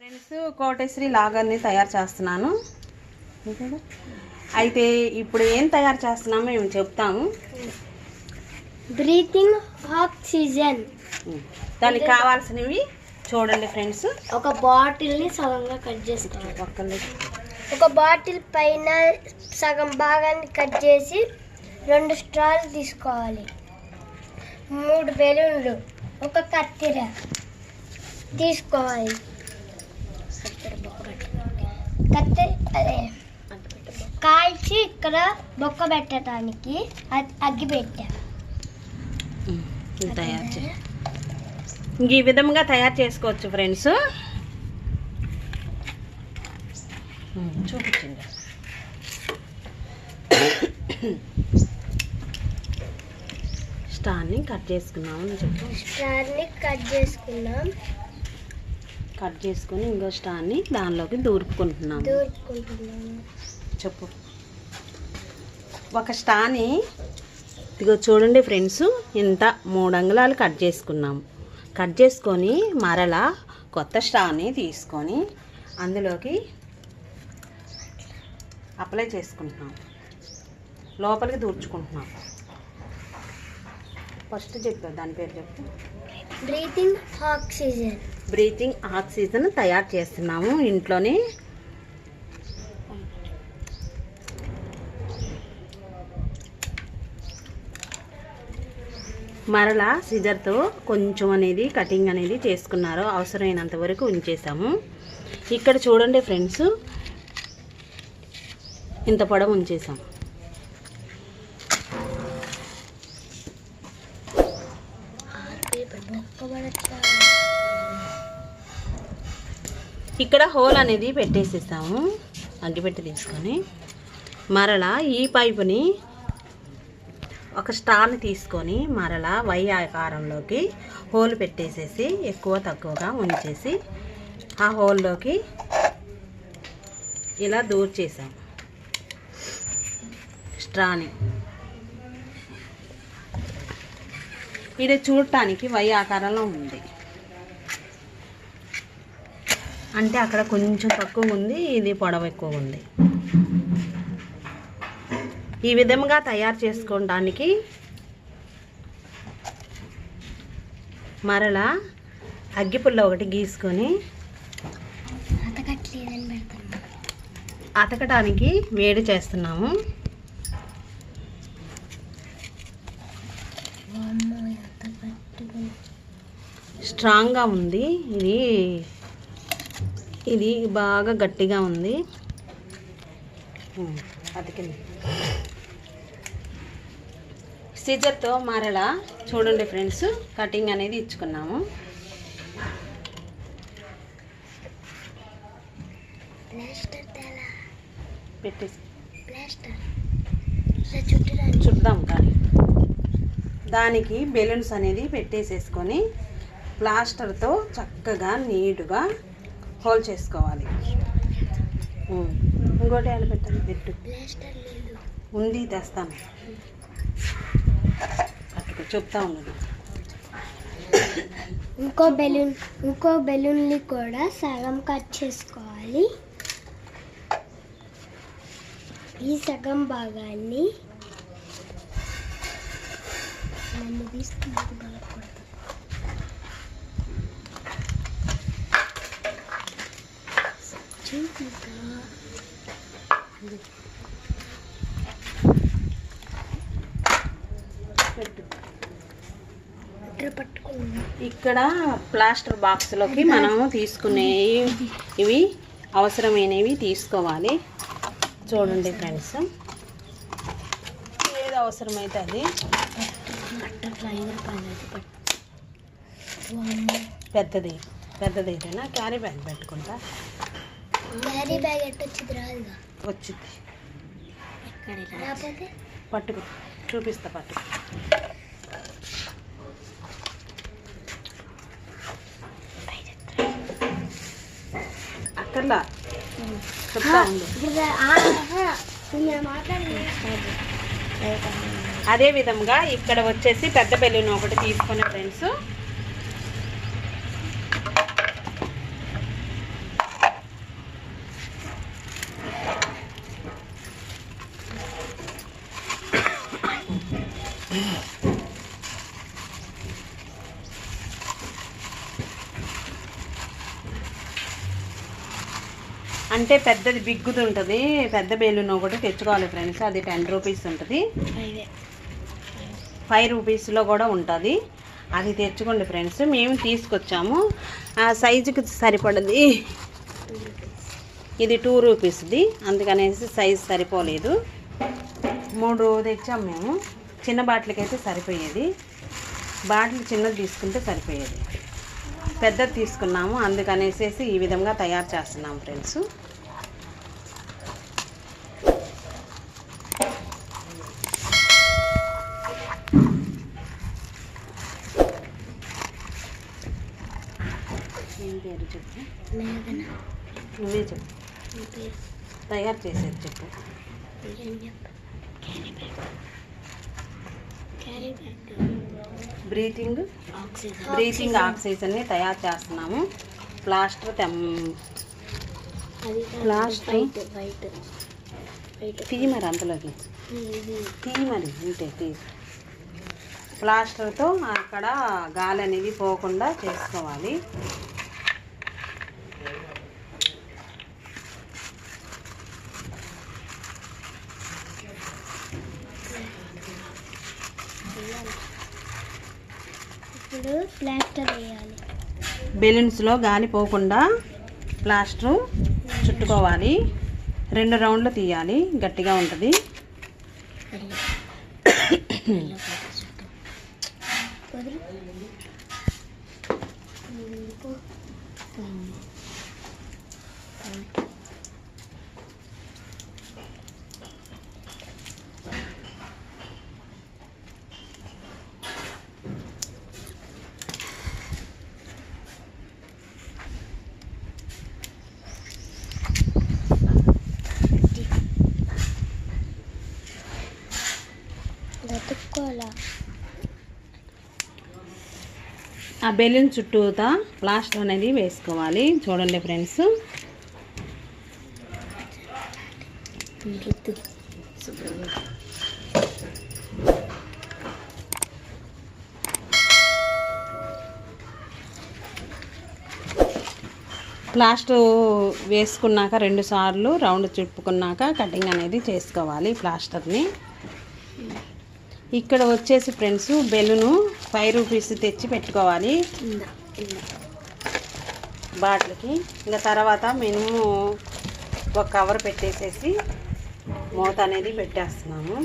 Friends, Koteswari లాగర్ని తయారు చేస్తున్నాను. అయితే ఇప్పుడు ఏం తయారు చేస్తున్నామో మేము చెప్తాము. Breathing oxygen. దానికి కావాల్సినవి చూడండి ఫ్రెండ్స్. ఒక బాటిల్ని సగంగా కట్ చేసుకోవాలి. ఒక బాటిల్ పైన సగం భాగాన్ని కట్ చేసి 2 స్ట్రాలు తీసుకోవాలి. 3 బెలూన్లు, ఒక కత్తెర తీసుకోవాలి. కాల్చి ఇక్కడ బొక్క పెట్టడానికి అగ్గి పెట్టా. ఈ విధంగా తయారు చేసుకోవచ్చు ఫ్రెండ్స్. చూపించండి. స్టార్ని కట్ చేసుకున్నాము. కట్ చేసుకుని ఇంకో స్టార్ని దానిలోకి దూరుకుంటున్నాము. చెప్పు. ఒక స్టార్ని ఇదిగో చూడండి ఫ్రెండ్స్, ఇంత 3 అంగుళాలు కట్ చేసుకున్నాము. కట్ చేసుకొని మరలా కొత్త స్టార్ని తీసుకొని అందులోకి అప్లై చేసుకుంటున్నాం. లోపలికి దూర్చుకుంటున్నాం. ఫస్ట్ చెప్పు, దాని పేరు చెప్పు. బ్రీతింగ్ ఆక్సిజన్ తయారు చేస్తున్నాము ఇంట్లోనే. మరలా సిజర్తో కొంచెం అనేది కటింగ్ అనేది చేసుకున్నారు. అవసరమైనంత వరకు ఉంచేసాము. ఇక్కడ చూడండి ఫ్రెండ్స్, ఇంత పొడవు ఉంచేసాం. ఇక్కడ హోల్ అనేది పెట్టేసేసాము. అగ్గిపెట్టి తీసుకొని మరలా ఈ పైపుని ఒక స్టార్ని తీసుకొని మరలా వై ఆకారంలోకి హోల్ పెట్టేసేసి ఎక్కువ తక్కువగా ఉంచేసి ఆ హోల్లోకి ఇలా దూర్చేసాం స్ట్రాని. ఇది చూడటానికి వై ఆకారంలో ఉంది. అంటే అక్కడ కొంచెం తక్కువ ఉంది, ఇది పొడవు ఎక్కువ ఉంది. ఈ విధంగా తయారు చేసుకోవడానికి మరలా అగ్గిపుల్ల ఒకటి గీసుకొని అతకటానికి వేడి చేస్తున్నాము. స్ట్రాంగ్గా ఉంది. ఇది బాగా గట్టిగా ఉంది. అతికింది. సిజర్తో మరలా చూడండి ఫ్రెండ్స్, కటింగ్ అనేది ఇచ్చుకున్నాము. పెట్టేసి చుడదాం. కానీ దానికి బెలూన్స్ అనేది పెట్టేసేసుకొని ప్లాస్టర్తో చక్కగా నీట్గా హోల్ చేసుకోవాలి. ఇంకోటి ఆడ పెట్టాలి. పెట్టు ఉంది, తెస్తాను. అట్టుకో, చెప్తా ఉన్నది. ఇంకో బెలూన్ని కూడా సగం కట్ చేసుకోవాలి. ఈ సగం భాగాన్ని ఇక్కడ ప్లాస్టర్ బాక్స్లోకి మనము తీసుకునే ఇవి అవసరమైనవి తీసుకోవాలి. చూడండి ఫ్రెండ్స్, ఏది అవసరమైతే అది. పెద్దది ఏదైనా క్యారీ బ్యాగ్ పెట్టుకుంటా. క్యారీ బ్యాగ్ ఎట్టొచ్చింది? రాదుగా. వచ్చింది. పట్టుకు చూపిస్తా. పట్టుకు అక్కర్లా, చెప్తా ఉంది. అదే విధంగా ఇక్కడ వచ్చేసి పెద్ద బెలూన్ ఒకటి తీసుకునే ఫ్రెండ్స్. అంటే పెద్దది బిగ్గుది ఉంటుంది, పెద్ద బెలూన్ ఒకటి తెచ్చుకోవాలి ఫ్రెండ్స్. అది 10 రూపీస్ ఉంటుంది, 5 రూపీస్లో కూడా ఉంటుంది. అది తెచ్చుకోండి ఫ్రెండ్స్. మేము తీసుకొచ్చాము, ఆ సైజుకి సరిపడది. ఇది 2 రూపీస్ది, అందుకనేసి సైజు సరిపోలేదు. 3 తెచ్చాము మేము. చిన్న బాటిల్కి అయితే సరిపోయేది, బాటిల్ చిన్నది తీసుకుంటే సరిపోయేది. పెద్దది తీసుకున్నాము, అందుకనేసి ఈ విధంగా తయారు చేస్తున్నాము ఫ్రెండ్స్. ఏం పేరు చెప్పు, నువ్వే చెప్పు. తయారు చేసేది చెప్పు. బ్రీతింగ్ ఆక్సిజన్ని తయారు చేస్తున్నాము. ప్లాస్టర్ తీ మరి అంతలోకి తీ మరి ఉంటే తీ. ప్లాస్టర్తో అక్కడ గాలి అనేది పోకుండా చేసుకోవాలి. ఇప్పుడు ప్లాస్టర్ వేయాలి. బెలూన్స్లో గాలి పోకుండా ప్లాస్టర్ చుట్టుకోవాలి. 2 రౌండ్లు తీయాలి, గట్టిగా ఉంటుంది. ఆ బెలూన్ చుట్టూతా ప్లాస్టర్ అనేది వేసుకోవాలి. చూడండి ఫ్రెండ్స్. ప్లాస్టర్ వేసుకున్నాక 2 సార్లు రౌండ్ చుట్టుకున్నాక కటింగ్ అనేది చేసుకోవాలి ప్లాస్టర్ని. ఇక్కడ వచ్చేసి ఫ్రెండ్స్ బెలూను 5 రూపీస్ తెచ్చి పెట్టుకోవాలి బాటిల్కి. ఇంకా తర్వాత మేము ఒక కవర్ పెట్టేసేసి మూత అనేది పెట్టేస్తున్నాము.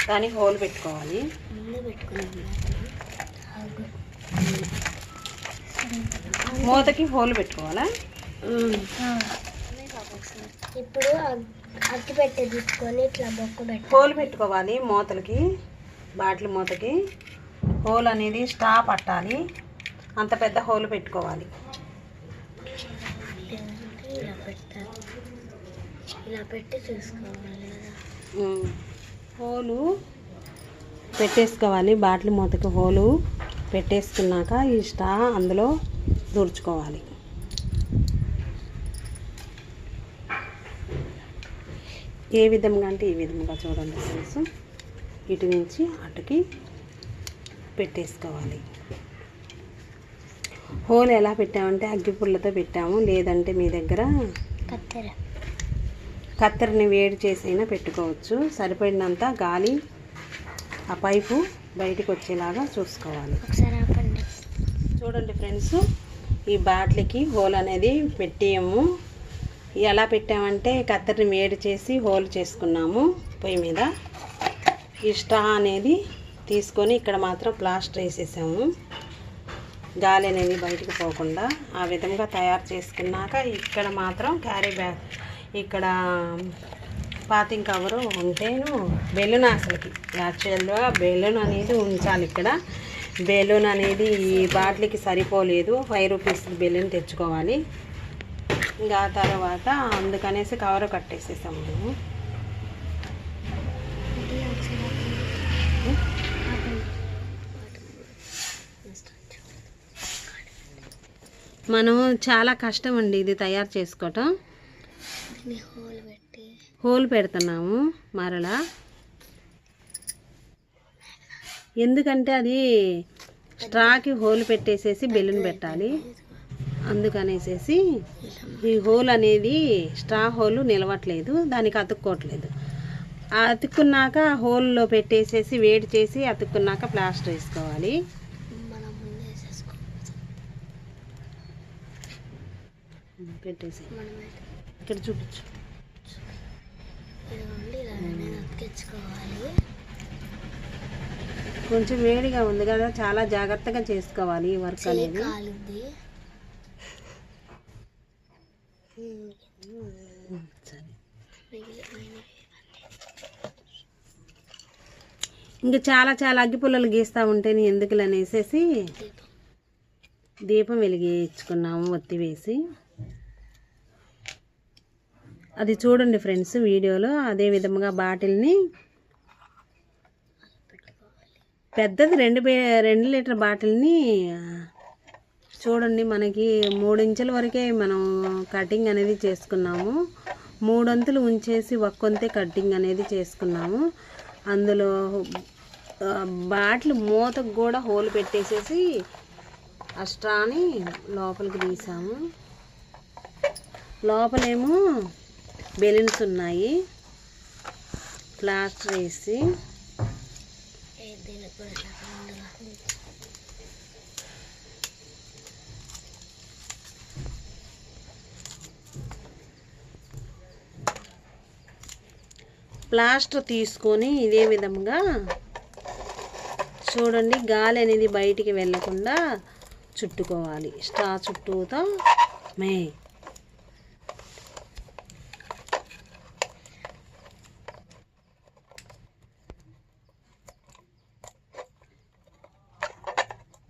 దానికి హోల్ పెట్టుకోవాలి. మూతకి హోల్ పెట్టుకోవాలా? ఇప్పుడు అట్టి పెట్టి తీసుకొని ఇట్లా బొక్క పెట్టి హోల్ పెట్టుకోవాలి. మూతలకి, బాటిల్ మూతకి హోల్ అనేది స్టా పట్టాలి. అంత పెద్ద హోల్ పెట్టుకోవాలి. ఇలా పెట్టి చూసుకోవాలి. హోలు పెట్టేసుకోవాలి. బాటిల్ మూతకి హోలు పెట్టేసుకున్నాక ఈ స్టా అందులో దూర్చుకోవాలి. ఏ విధంగా అంటే ఈ విధంగా చూడండి ఫ్రెండ్స్. ఇటు నుంచి అటుకి పెట్టేసుకోవాలి. హోల్ ఎలా పెట్టామంటే అగ్గిపుల్లతో పెట్టాము, లేదంటే మీ దగ్గర కత్తెరని వేడి చేసైనా పెట్టుకోవచ్చు. సరిపడినంత గాలి ఆ పైపు బయటికి వచ్చేలాగా చూసుకోవాలి. చూడండి ఫ్రెండ్స్, ఈ బాటిల్కి హోల్ అనేది పెట్టాము. ఎలా పెట్టామంటే కత్తెరని వేడి చేసి హోల్ చేసుకున్నాము పొయ్యి మీద. ఈ స్టా అనేది తీసుకొని ఇక్కడ మాత్రం ప్లాస్టర్ వేసేసాము, గాలి అనేది బయటకు పోకుండా. ఆ విధంగా తయారు చేసుకున్నాక ఇక్కడ మాత్రం క్యారీ బ్యాగ్, ఇక్కడ పాతింగ్ కవరు ఉంటేను బెలూన్, అసలుకి యాక్చువల్గా బెలూన్ అనేది ఉంచాలి. ఇక్కడ బెలూన్ అనేది ఈ బాటిల్కి సరిపోలేదు, 5 రూపీస్ బెలూన్ తెచ్చుకోవాలి. ఇంకా తర్వాత అందుకనేసి కవర్ కట్టేసేసాము మేము. మనం చాలా కష్టం అండి ఇది తయారు చేసుకోవటం. హోల్ పెడుతున్నాము మరలా. ఎందుకంటే అది స్ట్రాకి హోల్ పెట్టేసేసి బెలూన్ పెట్టాలి. అందుకనేసేసి ఈ హోల్ అనేది స్ట్రా హోల్ నిలవట్లేదు, దానికి అతుక్కోవట్లేదు. అతుక్కున్నాక హోల్లో పెట్టేసేసి వేడి చేసి అతుక్కున్నాక ప్లాస్టర్ వేసుకోవాలి. పెట్టేసి ఇక్కడ చూపించు. కొంచెం వేడిగా ఉంది కదా, చాలా జాగ్రత్తగా చేసుకోవాలి ఈ వర్క్ అనేది. ఇంకా చాలా చాలా అగ్గిపుల్లలు గీస్తూ ఉంటేనే ఎందుకులు అనేసి దీపం వెలిగించుకున్నాము ఒత్తి వేసి. అది చూడండి ఫ్రెండ్స్ వీడియోలో. అదే విధంగా బాటిల్ని పెద్దది 2 లీటర్ బాటిల్ని చూడండి, మనకి 3 ఇంచుల వరకే మనం కటింగ్ అనేది చేసుకున్నాము. 3 వంతులు ఉంచేసి ఒక్కొంతే కటింగ్ అనేది చేసుకున్నాము. అందులో బాటిల్ మూతకు కూడా హోల్ పెట్టేసేసి ఆ స్ట్రాని లోపలికి తీసాము. లోపలేమో బెలూన్స్ ఉన్నాయి. ప్లాస్టర్ వేసి ప్లాస్టర్ తీసుకొని ఇదే విధంగా చూడండి, గాలి అనేది బయటికి వెళ్ళకుండా చుట్టుకోవాలి. స్ట్రా చుట్టూతో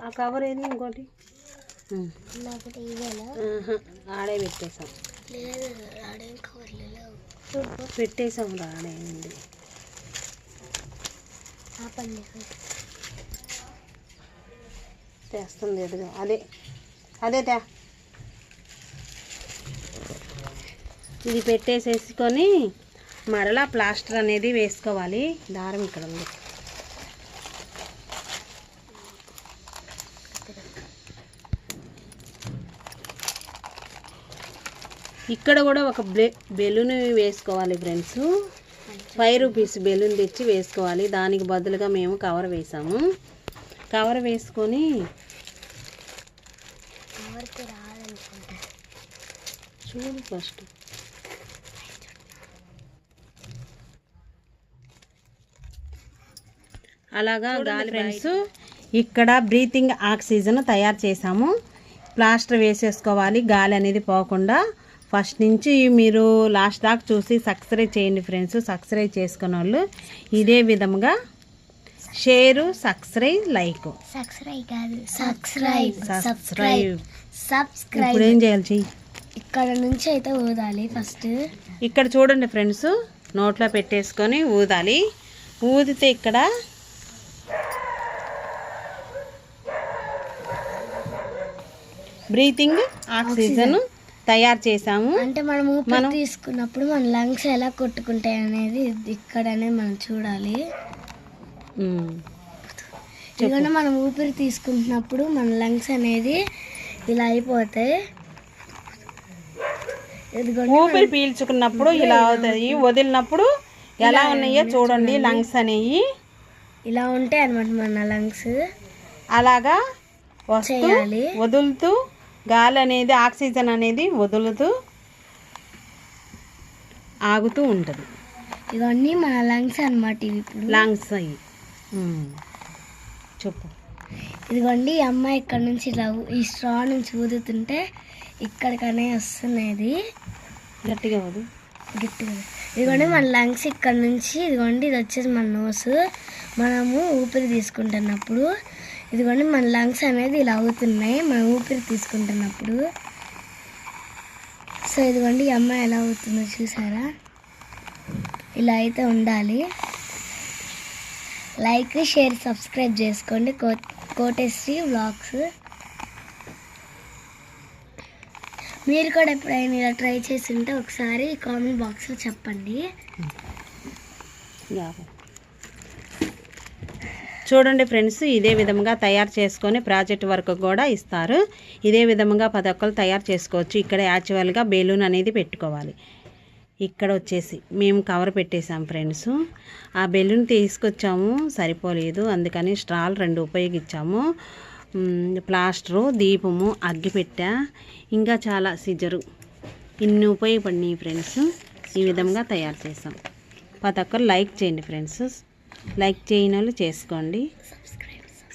ఆ కవర్ ఏది ఇంకోటి ఆడే పెట్టేసాం. పెట్టేసాం ఆడే ఉంది. తెస్తుంది ఎదుగు. అదే ఇది పెట్టేసేసుకొని మరలా ప్లాస్టర్ అనేది వేసుకోవాలి. దారం ఇక్కడ ఉంది. ఇక్కడ కూడా ఒక బెలూన్ వేసుకోవాలి ఫ్రెండ్స్. 5 రూపీస్ బెలూన్ తెచ్చి వేసుకోవాలి. దానికి బదులుగా మేము కవర్ వేసాము. కవర్ వేసుకొని చూడు ఫస్ట్ అలాగా గాలి ఫ్రెండ్స్. ఇక్కడ బ్రీతింగ్ ఆక్సిజన్ తయారు చేసాము. ప్లాస్టర్ వేసేసుకోవాలి గాలి అనేది పోకుండా. ఫస్ట్ నుంచి మీరు లాస్ట్ దాకా చూసి సబ్స్క్రైబ్ చేయండి ఫ్రెండ్స్. సబ్స్క్రైబ్ చేసుకున్న వాళ్ళు ఇదే విధంగా షేరు, సబ్స్క్రైబ్, లైక్. ఇప్పుడు ఏం చేయాలి చెయ్యి. ఇక్కడ నుంచి అయితే ఊదాలి ఫస్ట్. ఇక్కడ చూడండి ఫ్రెండ్స్, నోట్లో పెట్టేసుకొని ఊదాలి. ఊదితే ఇక్కడ బ్రీతింగ్ ఆక్సిజన్ తయారు చేసాము. అంటే మనం తీసుకున్నప్పుడు మన లంగ్స్ ఎలా కొట్టుకుంటాయి అనేది ఇక్కడనే మనం చూడాలి. ఎందుకంటే మనం ఊపిరి తీసుకుంటున్నప్పుడు మన లంగ్స్ అనేది ఇలా అయిపోతాయి. ఊపిరి పీల్చుకున్నప్పుడు ఇలా అవుతాయి, వదిలినప్పుడు ఎలా ఉన్నాయో చూడండి. లంగ్స్ అనేవి ఇలా ఉంటాయి అన్నమాట మన లంగ్స్. అలాగా చేయాలి. వదులుతూ గాలి అనేది ఆక్సిజన్ అనేది వదులుతూ ఆగుతూ ఉంటుంది. ఇవన్నీ మన లంగ్స్ అన్నమాట. ఇవి ఇప్పుడు లంగ్స్ అయ్యి చెప్పు. ఇదిగోండి ఈ అమ్మాయి ఇక్కడ నుంచి ఇలా ఈ స్ట్రా నుంచి ఊదుతుంటే ఇక్కడికనే వస్తున్నది. గట్టిగా వదు, గట్టిగా. ఇదిగోండి మన లంగ్స్ ఇక్కడ నుంచి, ఇదిగోండి ఇది వచ్చేసి మన నోసు. మనము ఊపిరి తీసుకుంటున్నప్పుడు ఇదిగోండి మన లంగ్స్ అనేది ఇలా అవుతున్నాయి మనం ఊపిరి తీసుకుంటున్నప్పుడు. సో ఇదిగోండి ఈ అమ్మాయి ఎలా అవుతుందో చూసారా. ఇలా అయితే ఉండాలి. లైక్, షేర్, సబ్స్క్రైబ్ చేసుకోండి. కోటేశ్వరి వ్లాగ్స్. మీరు కూడా ఎప్పుడైనా ఇలా ట్రై చేసి ఉంటే ఒకసారి కామెంట్ బాక్స్లో చెప్పండి. చూడండి ఫ్రెండ్స్, ఇదే విధంగా తయారు చేసుకొని ప్రాజెక్ట్ వర్క్ కూడా ఇస్తారు. ఇదే విధంగా 10 ఒక్కలు తయారు చేసుకోవచ్చు. ఇక్కడ యాక్చువల్గా బెలూన్ అనేది పెట్టుకోవాలి. ఇక్కడ వచ్చేసి మేము కవర్ పెట్టేసాం ఫ్రెండ్స్. ఆ బెలూన్ తీసుకొచ్చాము, సరిపోలేదు, అందుకని స్ట్రాలు 2 ఉపయోగించాము. ప్లాస్టరు, దీపము, అగ్గిపెట్టె, ఇంకా చాలా సిజరు, ఇన్ని ఉపయోగపడినాయి ఫ్రెండ్స్. ఈ విధంగా తయారు చేసాం. 10 ఒక్కరు లైక్ చేయండి ఫ్రెండ్స్. లైక్ చేయని వాళ్ళు చేసుకోండి,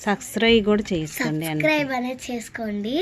సబ్స్క్రైబ్ కూడా చేసుకోండి. సబ్స్క్రైబ్ అనేది చేసుకోండి.